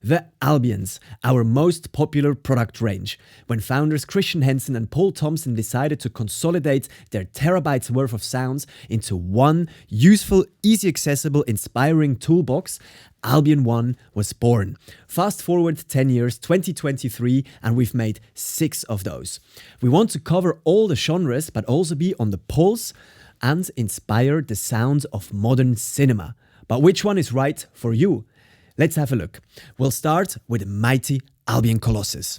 The Albions, our most popular product range. When founders Christian Henson and Paul Thompson decided to consolidate their terabytes worth of sounds into one useful, easy accessible, inspiring toolbox, Albion 1 was born. Fast forward 10 years, 2023, and we've made 6 of those. We want to cover all the genres, but also be on the pulse and inspire the sounds of modern cinema. But which one is right for you? Let's have a look. We'll start with the mighty Albion Colossus.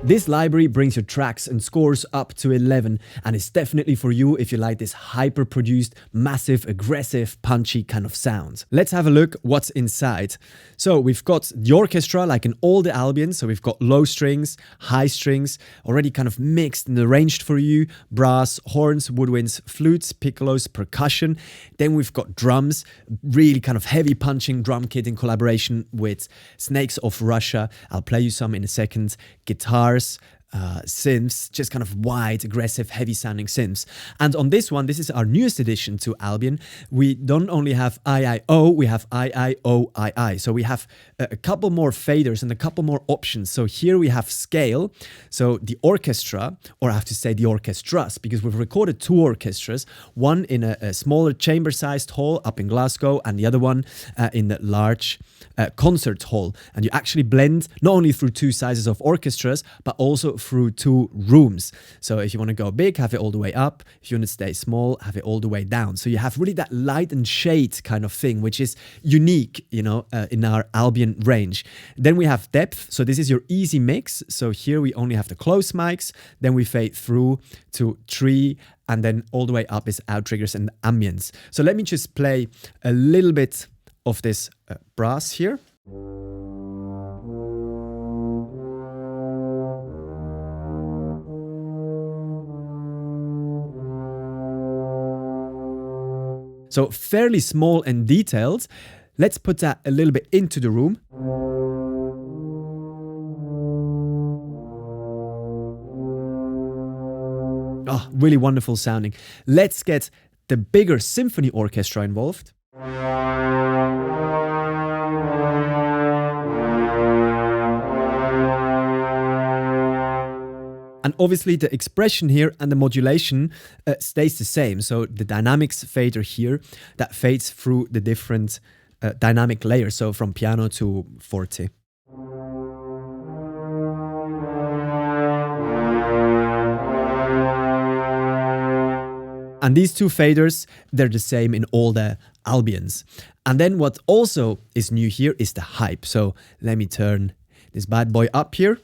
This library brings your tracks and scores up to 11 and is definitely for you if you like this hyper-produced, massive, aggressive, punchy kind of sound. Let's have a look what's inside. So we've got the orchestra like in all the Albions. So we've got low strings, high strings, already kind of mixed and arranged for you. Brass, horns, woodwinds, flutes, piccolos, percussion. Then we've got drums, really kind of heavy punching drum kit in collaboration with Snakes of Russia. I'll play you some in a second. Guitars, synths, just kind of wide, aggressive, heavy sounding synths. And on this one, this is our newest addition to Albion. We don't only have IIO, we have IIO-II. So we have a couple more faders and a couple more options. So here we have scale. So the orchestra, or I have to say the orchestras, because we've recorded 2 orchestras, one in a smaller chamber-sized hall up in Glasgow and the other one in the large concert hall. And you actually blend not only through 2 sizes of orchestras, but also through 2 rooms. So if you want to go big, have it all the way up. If you want to stay small, have it all the way down. So you have really that light and shade kind of thing, which is unique, you know, in our Albion range. Then we have depth. So this is your easy mix. So here we only have the close mics. Then we fade through to 3, and then all the way up is outriggers and ambience. So let me just play a little bit of this brass here. So fairly small and detailed. Let's put that a little bit into the room. Oh, really wonderful sounding. Let's get the bigger symphony orchestra involved. And obviously the expression here and the modulation stays the same. So the dynamics fader here, that fades through the different dynamic layers. So from piano to forte. And these 2 faders, they're the same in all the Albions. And then what also is new here is the hype. So let me turn this bad boy up here.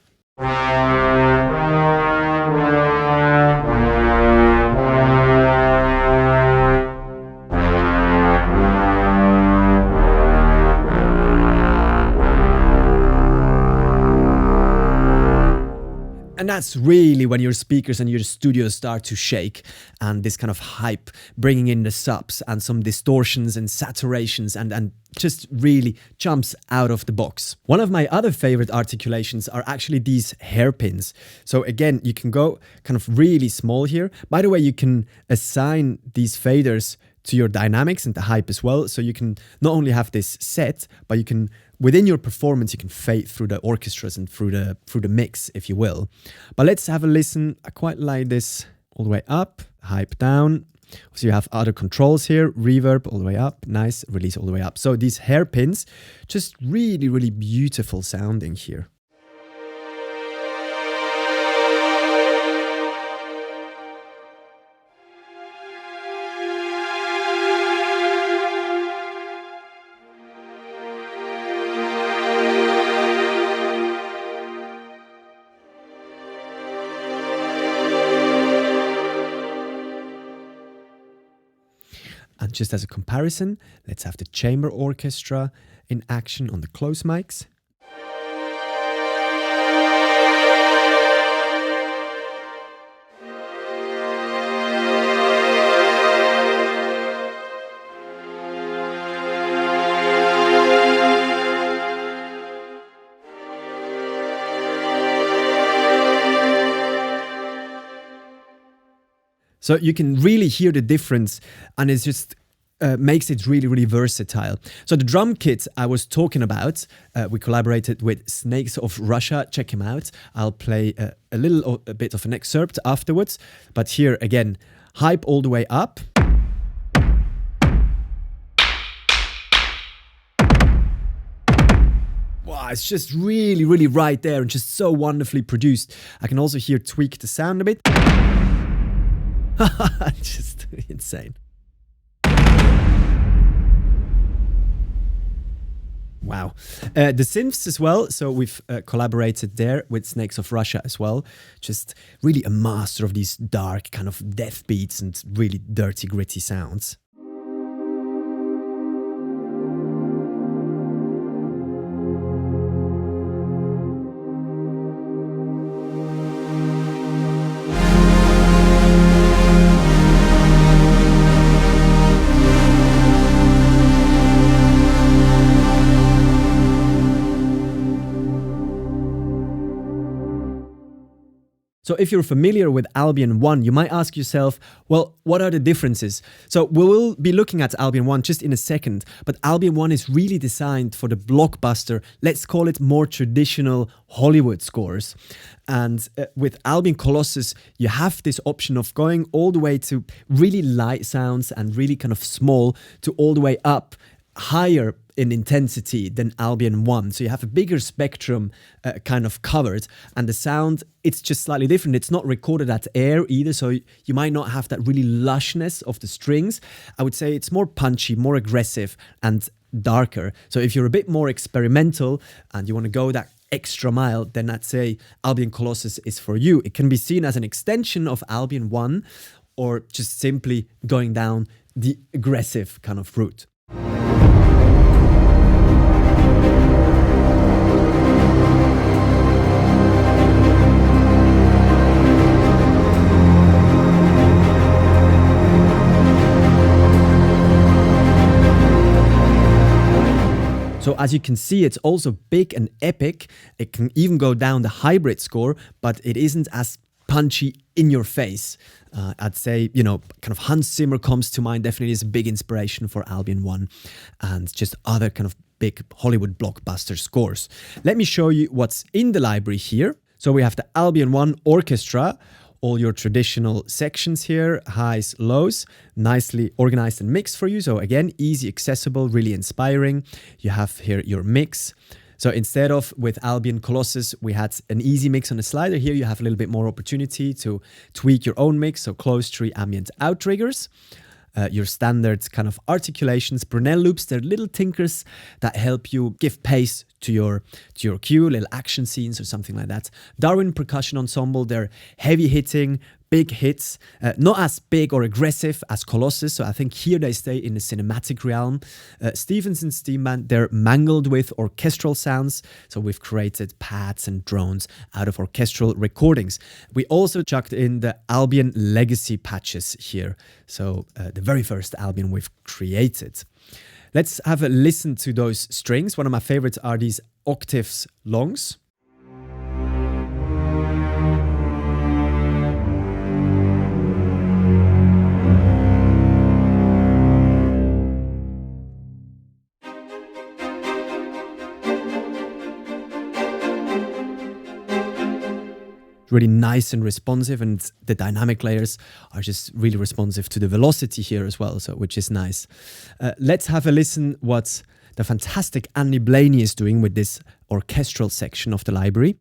And that's really when your speakers and your studios start to shake, and this kind of hype, bringing in the subs and some distortions and saturations and just really jumps out of the box. One of my other favorite articulations are actually these hairpins. So again, you can go kind of really small here. By the way, you can assign these faders to your dynamics and the hype as well. So you can not only have this set, but you can, within your performance, you can fade through the orchestras and through the mix, if you will. But let's have a listen. I quite like this all the way up, hype down. So you have other controls here, reverb all the way up, nice, release all the way up. So these hairpins, just really, really beautiful sounding here. And just as a comparison, let's have the chamber orchestra in action on the close mics. So you can really hear the difference, and it's just makes it really, really versatile. So the drum kit I was talking about, we collaborated with Snakes of Russia. Check him out. I'll play a bit of an excerpt afterwards. But here again, hype all the way up. Wow, it's just really, really right there and just so wonderfully produced. I can also hear tweak the sound a bit. Just insane. Wow. The synths as well. So we've collaborated there with Snakes of Russia as well. Just really a master of these dark kind of death beats and really dirty, gritty sounds. So if you're familiar with Albion 1, you might ask yourself, well, what are the differences? So we will be looking at Albion 1 just in a second, but Albion 1 is really designed for the blockbuster, let's call it more traditional Hollywood scores. And with Albion Colossus, you have this option of going all the way to really light sounds and really kind of small to all the way up higher in intensity than Albion 1. So you have a bigger spectrum kind of covered, and the sound, it's just slightly different. It's not recorded at air either, so you might not have that really lushness of the strings. I would say it's more punchy, more aggressive and darker. So if you're a bit more experimental and you want to go that extra mile, then I'd say Albion Colossus is for you. It can be seen as an extension of Albion 1 or just simply going down the aggressive kind of route. So as you can see, it's also big and epic. It can even go down the hybrid score, but it isn't as punchy in your face. I'd say, you know, kind of Hans Zimmer comes to mind, definitely is a big inspiration for Albion 1 and just other kind of big Hollywood blockbuster scores. Let me show you what's in the library here. So we have the Albion 1 Orchestra, all your traditional sections here, highs, lows, nicely organized and mixed for you. So again, easy, accessible, really inspiring. You have here your mix. So instead of with Albion Colossus, we had an easy mix on the slider. Here you have a little bit more opportunity to tweak your own mix. So close tree, ambient, outriggers. Your standard kind of articulations, Brunel loops, they're little tinkers that help you give pace to your cue, little action scenes or something like that. Darwin Percussion Ensemble, they're heavy hitting, big hits, not as big or aggressive as Colossus, so I think here they stay in the cinematic realm. Stevenson Steam Band, they're mangled with orchestral sounds, so we've created pads and drones out of orchestral recordings. We also chucked in the Albion Legacy patches here, so the very first Albion we've created. Let's have a listen to those strings. One of my favorites are these octaves longs. Really nice and responsive, and the dynamic layers are just really responsive to the velocity here as well, so which is nice. Let's have a listen what the fantastic Andy Blaney is doing with this orchestral section of the library.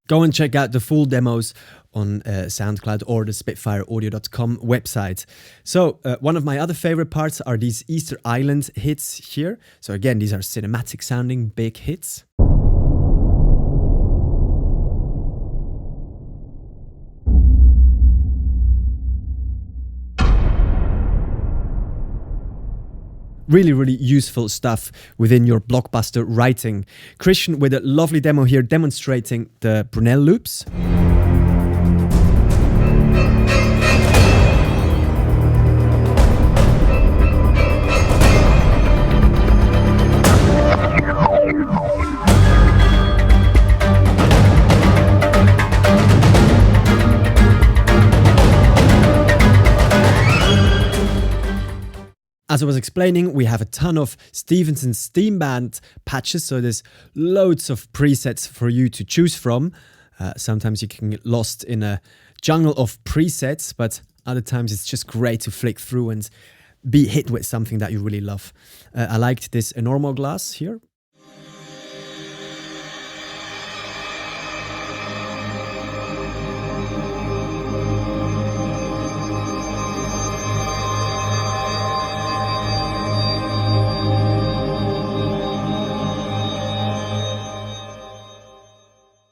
Go and check out the full demos on SoundCloud or the SpitfireAudio.com website. So one of my other favorite parts are these Easter Island hits here. So again, these are cinematic sounding big hits. Really, really useful stuff within your blockbuster writing. Christian with a lovely demo here demonstrating the Brunel loops. As I was explaining, we have a ton of Stevenson Steam Band patches, so there's loads of presets for you to choose from. Sometimes you can get lost in a jungle of presets, but other times it's just great to flick through and be hit with something that you really love. I liked this enormo glass here.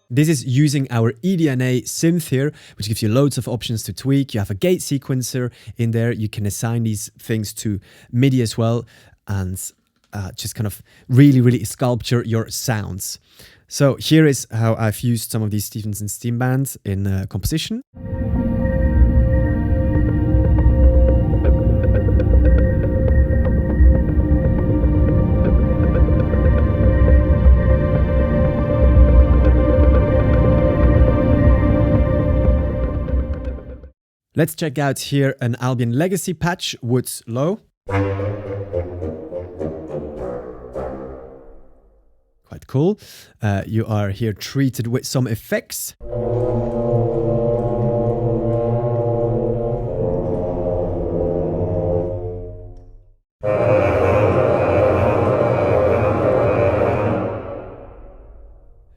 This is using our eDNA synth here, which gives you loads of options to tweak. You have a gate sequencer in there. You can assign these things to MIDI as well and just kind of really, really sculpture your sounds. So here is how I've used some of these Stevenson Steam Bands in composition. Let's check out here an Albion Legacy patch, Woods Low. Quite cool. You are here treated with some effects.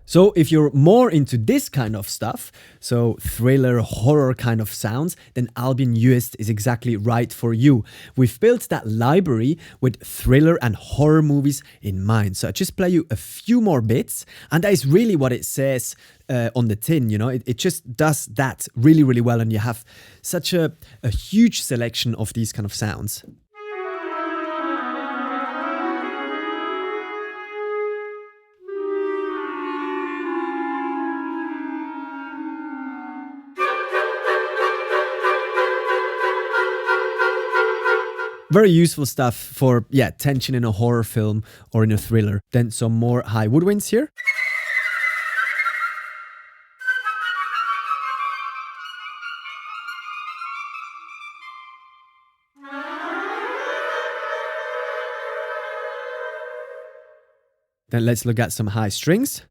So if you're more into this kind of stuff, so thriller, horror kind of sounds, then Albion UST is exactly right for you. We've built that library with thriller and horror movies in mind. So I just play you a few more bits, and that is really what it says on the tin, you know. It just does that really, really well, and you have such a huge selection of these kind of sounds. Very useful stuff for, tension in a horror film or in a thriller. Then some more high woodwinds here. Then let's look at some high strings.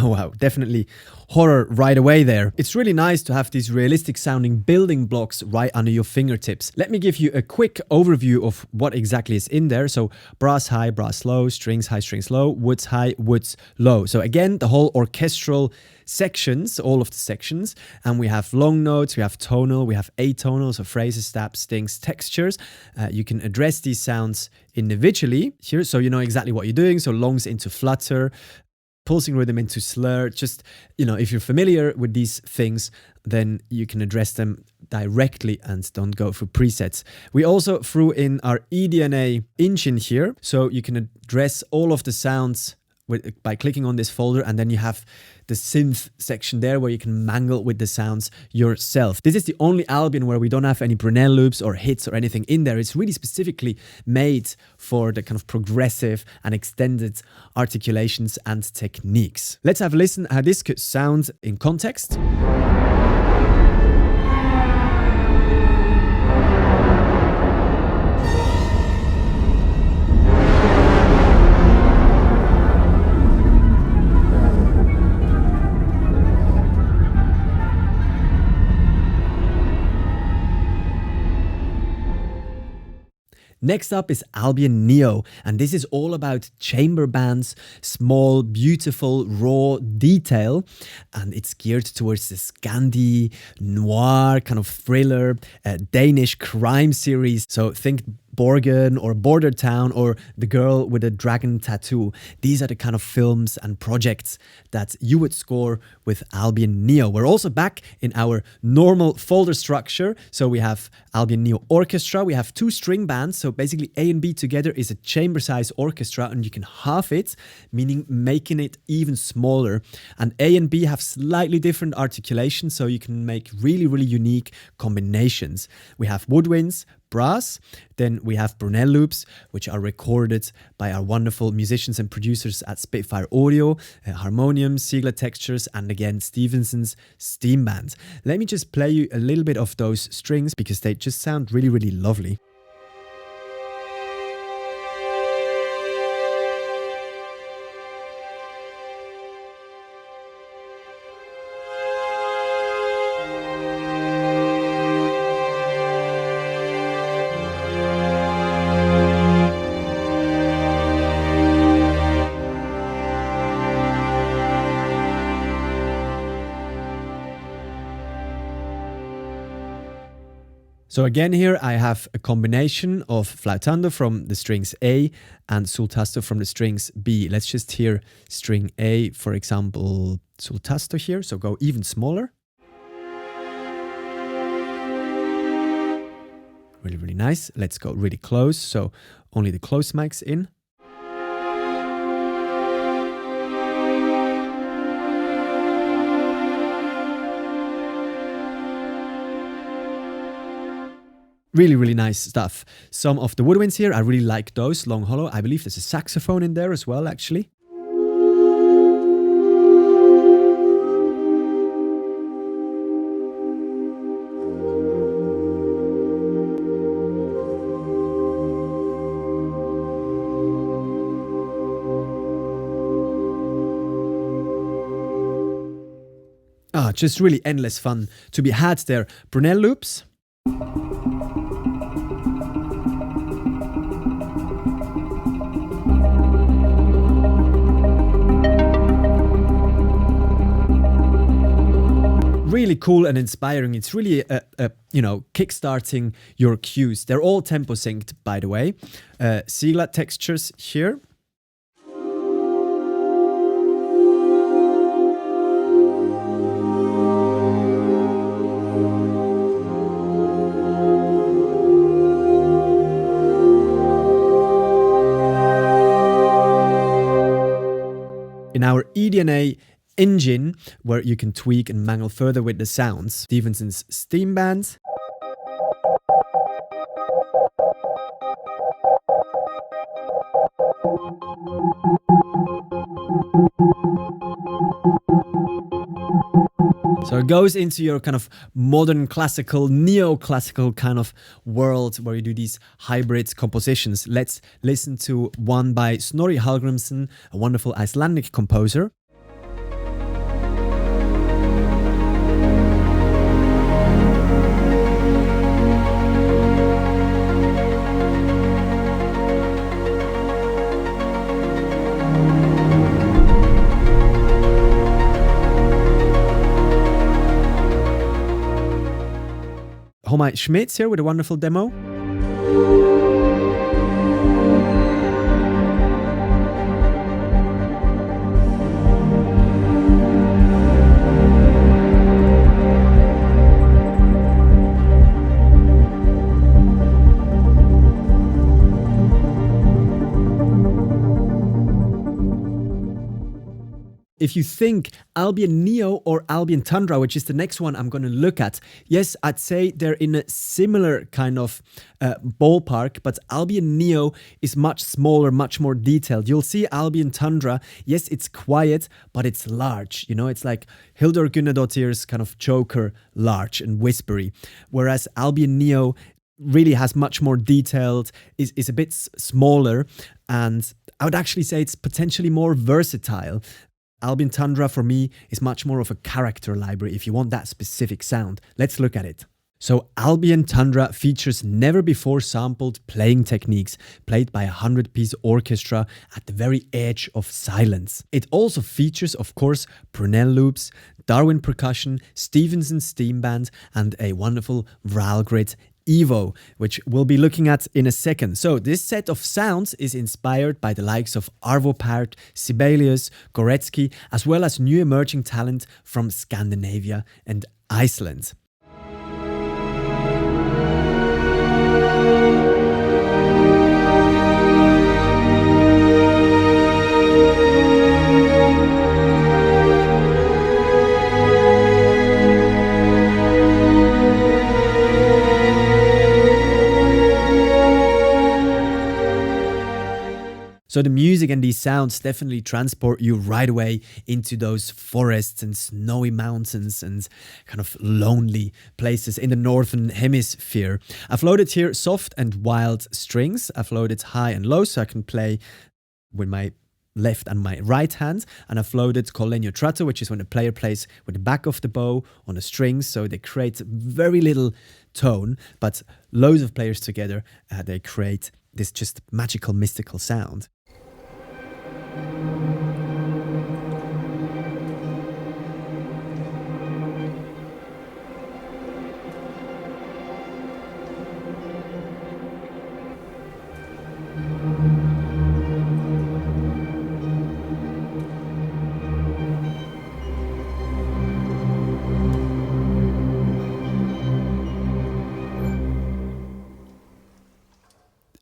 Oh wow, definitely horror right away there. It's really nice to have these realistic sounding building blocks right under your fingertips. Let me give you a quick overview of what exactly is in there. So brass high, brass low, strings high, strings low, woods high, woods low. So again, the whole orchestral sections, all of the sections, and we have long notes, we have tonal, we have atonal, so phrases, stabs, stings, textures. You can address these sounds individually here, so you know exactly what you're doing. So longs into flutter, pulsing rhythm into slur. Just, you know, if you're familiar with these things, then you can address them directly and don't go through presets. We also threw in our eDNA engine here, so you can address all of the sounds by clicking on this folder, and then you have the synth section there where you can mangle with the sounds yourself. This is the only Albion where we don't have any Brunel loops or hits or anything in there. It's really specifically made for the kind of progressive and extended articulations and techniques. Let's have a listen how this could sound in context. Next up is Albion Neo, and this is all about chamber bands, small, beautiful, raw detail, and it's geared towards the Scandi, noir, kind of thriller, Danish crime series. So think Borgen or Border Town or The Girl with a Dragon Tattoo. These are the kind of films and projects that you would score with Albion Neo. We're also back in our normal folder structure. So we have Albion Neo Orchestra. We have 2 string bands. So basically A and B together is a chamber size orchestra, and you can halve it, meaning making it even smaller. And A and B have slightly different articulation, so you can make really, really unique combinations. We have woodwinds, brass, then we have Brunel loops, which are recorded by our wonderful musicians and producers at Spitfire Audio, harmonium, Ziegler textures, and again Stevenson's steam band. Let me just play you a little bit of those strings because they just sound really, really lovely. So again here I have a combination of flautando from the strings A and sul-tasto from the strings B. Let's just hear string A, for example, sul-tasto here, so go even smaller. Really, really nice. Let's go really close, so only the close mics in. Really, really nice stuff. Some of the woodwinds here, I really like those, long hollow. I believe there's a saxophone in there as well, actually. Just really endless fun to be had there. Brunel loops. Really cool and inspiring. It's really kickstarting your cues. They're all tempo synced, by the way. Ziegler textures here. In our eDNA engine, where you can tweak and mangle further with the sounds, Stevenson's steam band. So it goes into your kind of modern classical, neoclassical kind of world where you do these hybrid compositions. Let's listen to one by Snorri Hallgrímsson, a wonderful Icelandic composer. Homai Schmitz here with a wonderful demo. If you think Albion Neo or Albion Tundra, which is the next one I'm going to look at, yes, I'd say they're in a similar kind of ballpark, but Albion Neo is much smaller, much more detailed. You'll see Albion Tundra, yes, it's quiet, but it's large. You know, it's like Hildur Gunnadottir's kind of choker, large and whispery. Whereas Albion Neo really has much more detailed, is a bit smaller, and I would actually say it's potentially more versatile. Albion Tundra for me is much more of a character library if you want that specific sound. Let's look at it. So Albion Tundra features never before sampled playing techniques played by a 100-piece orchestra at the very edge of silence. It also features, of course, Brunel loops, Darwin percussion, Stevenson steam band, and a wonderful Vralgrid Evo, which we'll be looking at in a second. So this set of sounds is inspired by the likes of Arvo Pärt, Sibelius, Goretzky, as well as new emerging talent from Scandinavia and Iceland. So the music and these sounds definitely transport you right away into those forests and snowy mountains and kind of lonely places in the northern hemisphere. I've loaded here soft and wild strings. I've loaded high and low so I can play with my left and my right hand, and I've loaded col legno tratto, which is when the player plays with the back of the bow on the strings, so they create very little tone, but loads of players together, they create this just magical, mystical sound.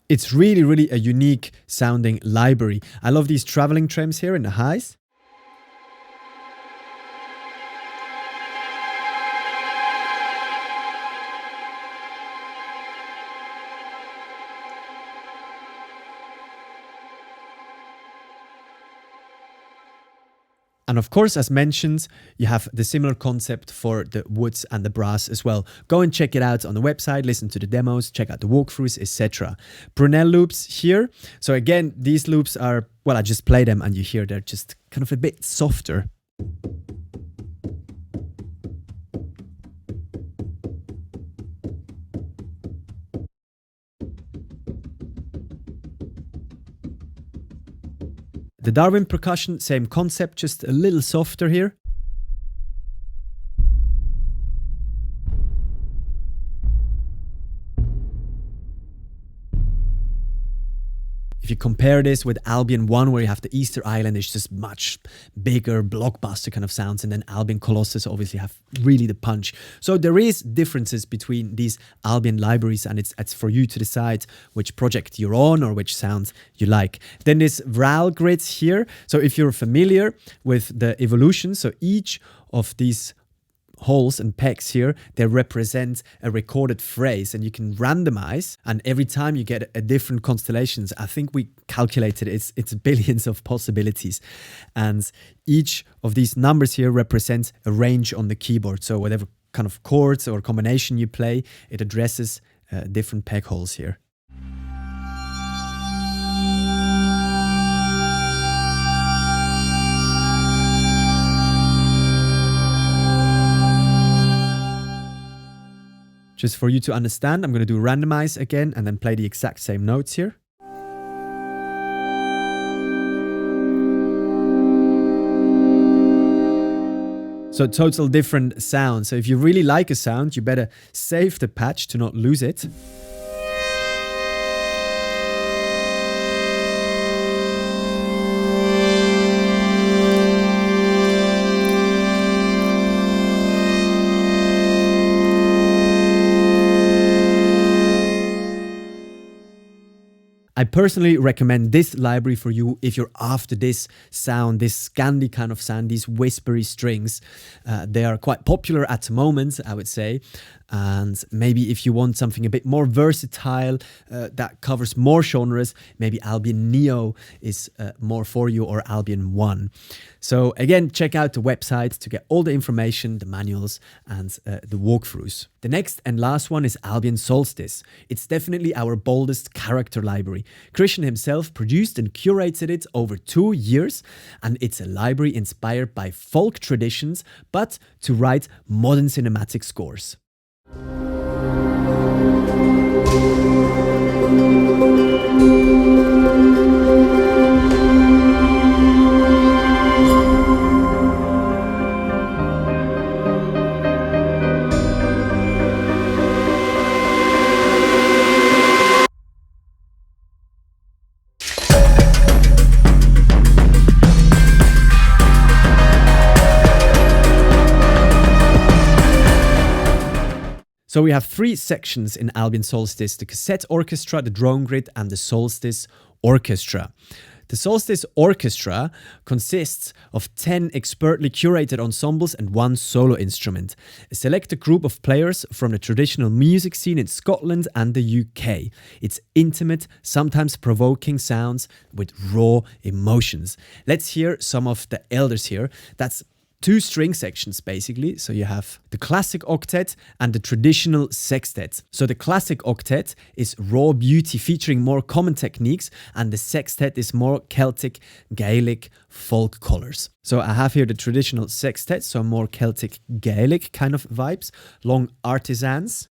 It's really, really a unique sounding library. I love these traveling trems here in the highs. And of course, as mentioned, you have the similar concept for the woods and the brass as well. Go and check it out on the website, listen to the demos, check out the walkthroughs, etc. Brunel loops here. So again, these loops are, well, I just play them and you hear they're just kind of a bit softer. The Darwin percussion, same concept, just a little softer here. If you compare this with Albion 1, where you have the Easter Island, it's just much bigger, blockbuster kind of sounds, and then Albion Colossus obviously have really the punch. So there is differences between these Albion libraries, and it's for you to decide which project you're on or which sounds you like. Then this Vral grid here. So if you're familiar with the evolution, so each of these holes and pegs here, they represent a recorded phrase, and you can randomize, and every time you get a different constellations. I think we calculated it's billions of possibilities, and each of these numbers here represents a range on the keyboard. So whatever kind of chords or combination you play, it addresses different peg holes here. Just for you to understand, I'm going to do randomize again and then play the exact same notes here. So total different sounds. So if you really like a sound, you better save the patch to not lose it. I personally recommend this library for you if you're after this sound, this Scandi kind of sound, these whispery strings. They are quite popular at the moment, I would say. And maybe if you want something a bit more versatile, that covers more genres, maybe Albion Neo is more for you, or Albion 1. So again, check out the website to get all the information, the manuals and the walkthroughs. The next and last one is Albion Solstice. It's definitely our boldest character library. Christian himself produced and curated it over 2 years, and it's a library inspired by folk traditions, but to write modern cinematic scores. So we have 3 sections in Albion Solstice: the cassette orchestra, the drone grid, and the Solstice orchestra. The Solstice Orchestra consists of 10 expertly curated ensembles and 1 solo instrument, a selected group of players from the traditional music scene in Scotland and the UK. It's intimate, sometimes provoking sounds with raw emotions. Let's hear some of the elders here. That's 2 string sections basically. So you have the classic octet and the traditional sextet. So the classic octet is raw beauty featuring more common techniques, and the sextet is more Celtic, Gaelic, folk colours. So I have here the traditional sextet, so more Celtic, Gaelic kind of vibes, long artisans.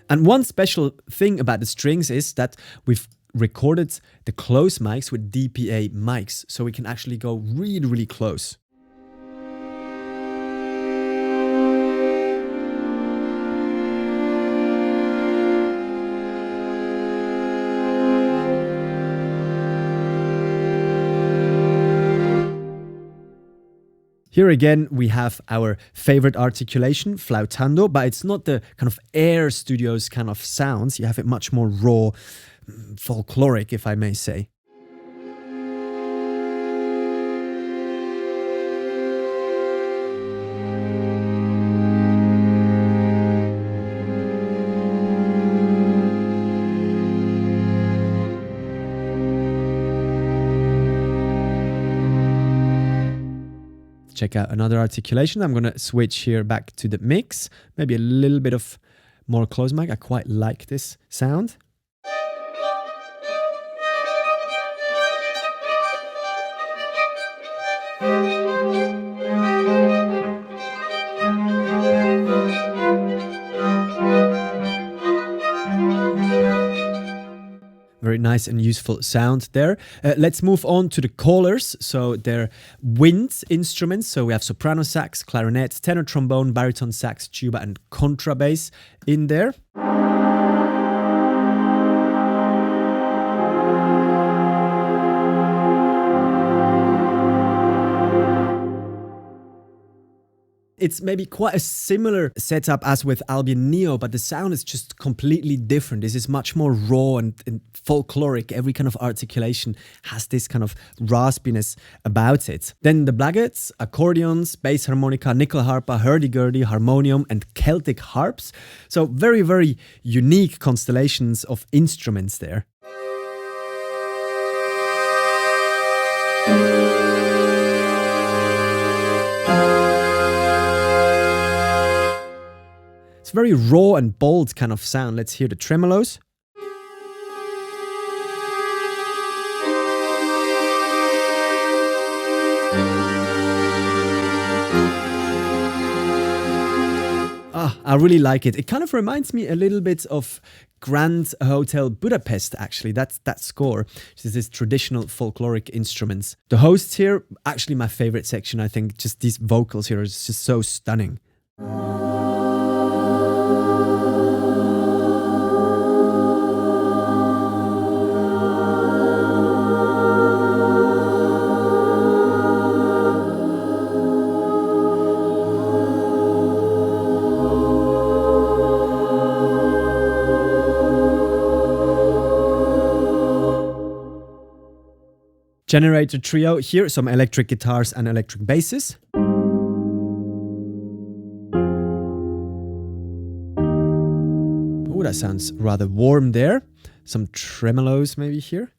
And one special thing about the strings is that we've recorded the close mics with DPA mics, so we can actually go really, really close. Here again, we have our favorite articulation, flautando, but it's not the kind of Air Studios kind of sounds. You have it much more raw, folkloric, if I may say. Check out another articulation. I'm going to switch here back to the mix. Maybe a little bit of more close mic. I quite like this sound. Very nice and useful sound there. Let's move on to the callers. So they're wind instruments. So we have soprano sax, clarinet, tenor trombone, baritone sax, tuba, and contrabass in there. It's maybe quite a similar setup as with Albion Neo, but the sound is just completely different. This is much more raw and folkloric. Every kind of articulation has this kind of raspiness about it. Then the blackguards, accordions, bass harmonica, nickel harpa, hurdy-gurdy, harmonium, and Celtic harps. So very, very unique constellations of instruments there. It's very raw and bold kind of sound. Let's hear the tremolos. I really like it. It kind of reminds me a little bit of Grand Hotel Budapest, actually. That's that score. Which is this traditional folkloric instruments. The hosts here, actually my favorite section, I think. Just these vocals here are just so stunning. Generator trio here, some electric guitars and electric basses. Oh, that sounds rather warm there. Some tremolos maybe here.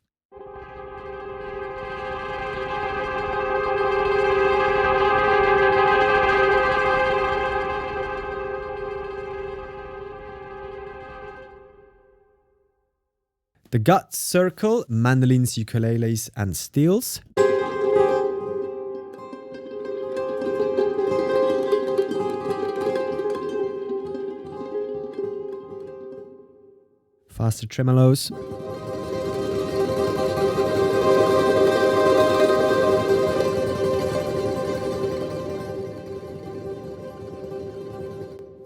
The gut circle, mandolins, ukuleles, and steels. Faster tremolos.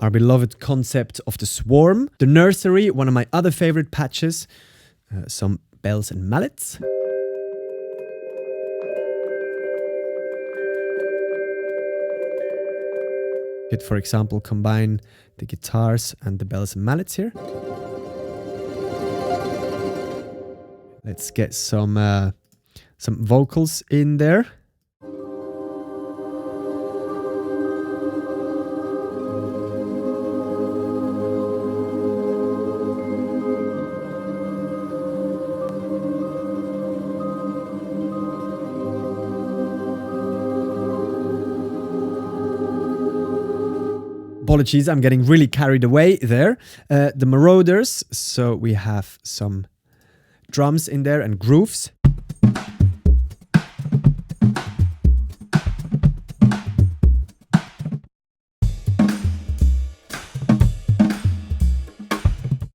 our beloved concept of the swarm. The nursery, one of my other favorite patches. Some bells and mallets. Could, for example, combine the guitars and the bells and mallets here. Let's get some vocals in there. Apologies, I'm getting really carried away there. The Marauders, so we have some drums in there and grooves.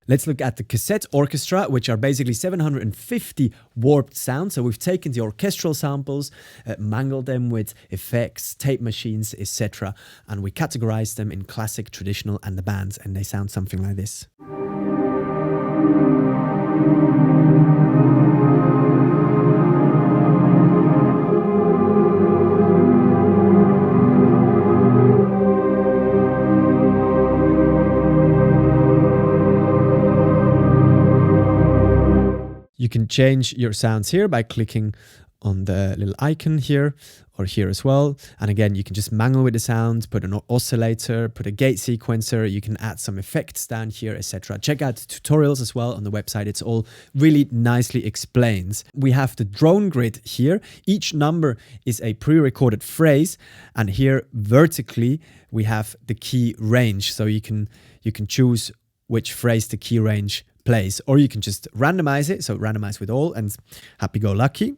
Let's look at the cassette orchestra, which are basically 750 warped sounds. So we've taken the orchestral samples, mangled them with effects, tape machines, etc. And we categorize them in classic, traditional, and the bands, and they sound something like this. You can change your sounds here by clicking on the little icon here or here as well. And again, you can just mangle with the sound, put an oscillator, put a gate sequencer. You can add some effects down here, etc. Check out tutorials as well on the website. It's all really nicely explained. We have the drone grid here. Each number is a pre-recorded phrase. And here vertically, we have the key range. So you can choose which phrase the key range plays, or you can just randomize it, so randomize with all and happy-go-lucky.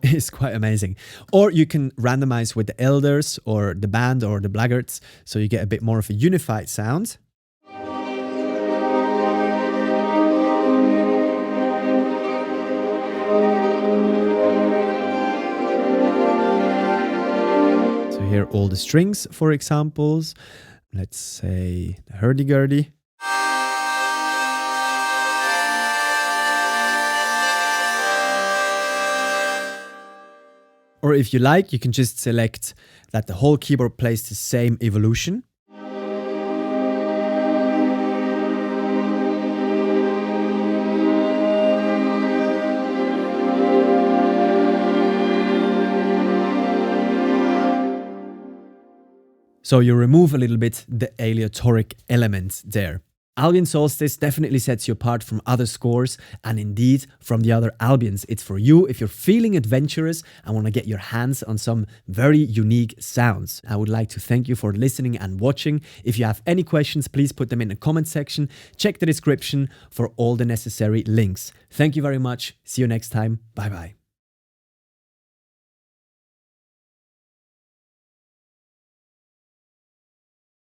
Is quite amazing. Or you can randomize with the elders or the band or the blaggards, so you get a bit more of a unified sound. So here all the strings, for examples. Let's say the hurdy-gurdy. Or if you like, you can just select that the whole keyboard plays the same evolution. So you remove a little bit the aleatoric element there. Albion Solstice definitely sets you apart from other scores and indeed from the other Albions. It's for you if you're feeling adventurous and want to get your hands on some very unique sounds. I would like to thank you for listening and watching. If you have any questions, please put them in the comment section. Check the description for all the necessary links. Thank you very much. See you next time. Bye bye.